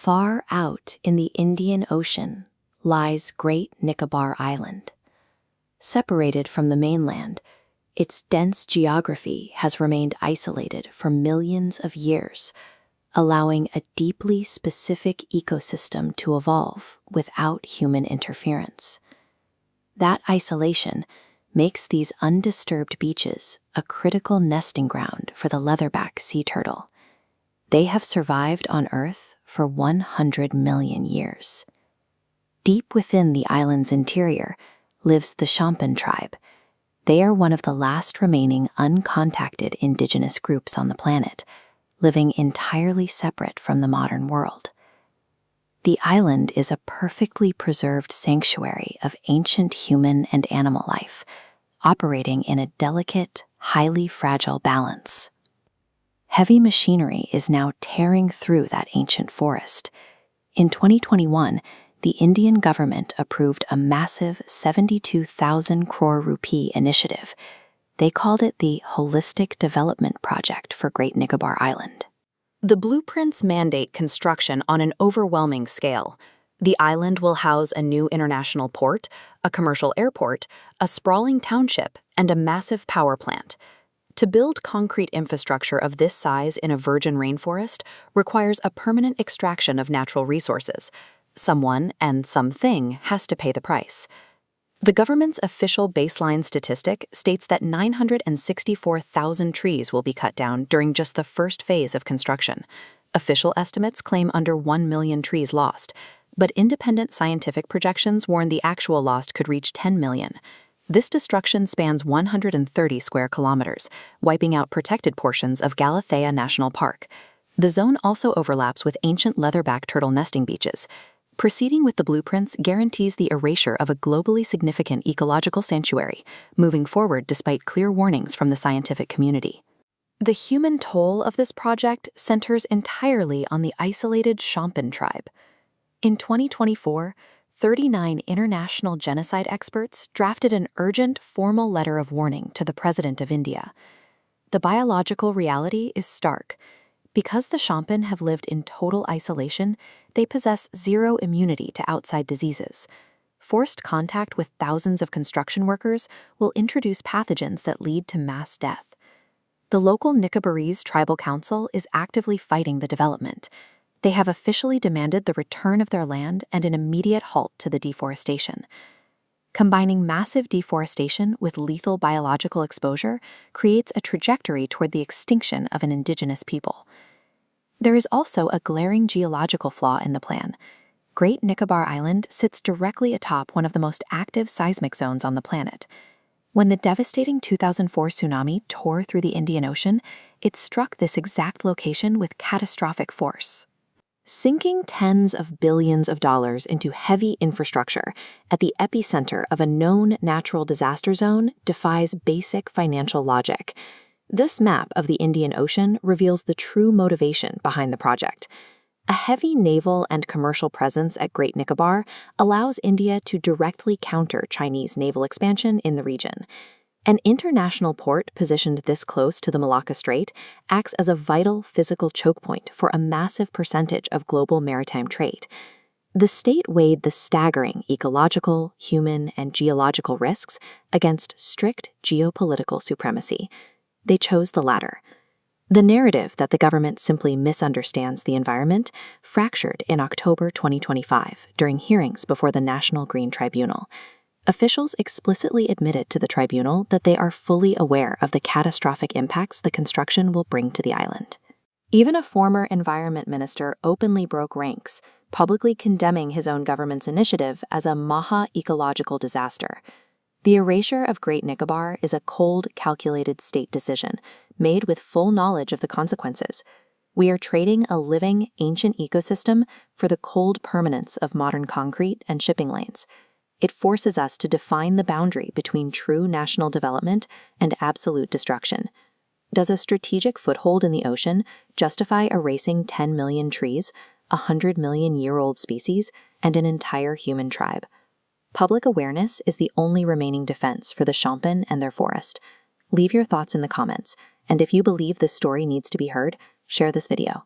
Far out in the Indian Ocean lies Great Nicobar Island. Separated from the mainland, its dense geography has remained isolated for millions of years, allowing a deeply specific ecosystem to evolve without human interference. That isolation makes these undisturbed beaches a critical nesting ground for the leatherback sea turtle. They have survived on Earth for 100 million years. Deep within the island's interior lives the Shompen tribe. They are one of the last remaining uncontacted indigenous groups on the planet, living entirely separate from the modern world. The island is a perfectly preserved sanctuary of ancient human and animal life, operating in a delicate, highly fragile balance. Heavy machinery is now tearing through that ancient forest. In 2021, the Indian government approved a massive 72,000 crore rupee initiative. They called it the Holistic Development Project for Great Nicobar Island. The blueprints mandate construction on an overwhelming scale. The island will house a new international port, a commercial airport, a sprawling township, and a massive power plant. To build concrete infrastructure of this size in a virgin rainforest requires a permanent extraction of natural resources. Someone and something has to pay the price. The government's official baseline statistic states that 964,000 trees will be cut down during just the first phase of construction. Official estimates claim under 1 million trees lost, but independent scientific projections warn the actual loss could reach 10 million. This destruction spans 130 square kilometers, wiping out protected portions of Galathea National Park. The zone also overlaps with ancient leatherback turtle nesting beaches. Proceeding with the blueprints guarantees the erasure of a globally significant ecological sanctuary, moving forward despite clear warnings from the scientific community. The human toll of this project centers entirely on the isolated Shompen tribe. In 2024, 39 international genocide experts drafted an urgent formal letter of warning to the President of India. The biological reality is stark. Because the Shompen have lived in total isolation, they possess zero immunity to outside diseases. Forced contact with thousands of construction workers will introduce pathogens that lead to mass death. The local Nicobarese Tribal Council is actively fighting the development. They have officially demanded the return of their land and an immediate halt to the deforestation. Combining massive deforestation with lethal biological exposure creates a trajectory toward the extinction of an indigenous people. There is also a glaring geological flaw in the plan. Great Nicobar Island sits directly atop one of the most active seismic zones on the planet. When the devastating 2004 tsunami tore through the Indian Ocean, it struck this exact location with catastrophic force. Sinking tens of billions of dollars into heavy infrastructure at the epicenter of a known natural disaster zone defies basic financial logic. This map of the Indian Ocean reveals the true motivation behind the project. A heavy naval and commercial presence at Great Nicobar allows India to directly counter Chinese naval expansion in the region. An international port positioned this close to the Malacca Strait acts as a vital physical choke point for a massive percentage of global maritime trade. The state weighed the staggering ecological, human, and geological risks against strict geopolitical supremacy. They chose the latter. The narrative that the government simply misunderstands the environment fractured in October 2025 during hearings before the National Green Tribunal. Officials explicitly admitted to the tribunal that they are fully aware of the catastrophic impacts the construction will bring to the island. Even a former environment minister openly broke ranks, publicly condemning his own government's initiative as a Maha-ecological disaster. The erasure of Great Nicobar is a cold, calculated state decision, made with full knowledge of the consequences. We are trading a living, ancient ecosystem for the cold permanence of modern concrete and shipping lanes. It forces us to define the boundary between true national development and absolute destruction. Does a strategic foothold in the ocean justify erasing 10 million trees, a 100-million-year-old species, and an entire human tribe? Public awareness is the only remaining defense for the Shompen and their forest. Leave your thoughts in the comments, and if you believe this story needs to be heard, share this video.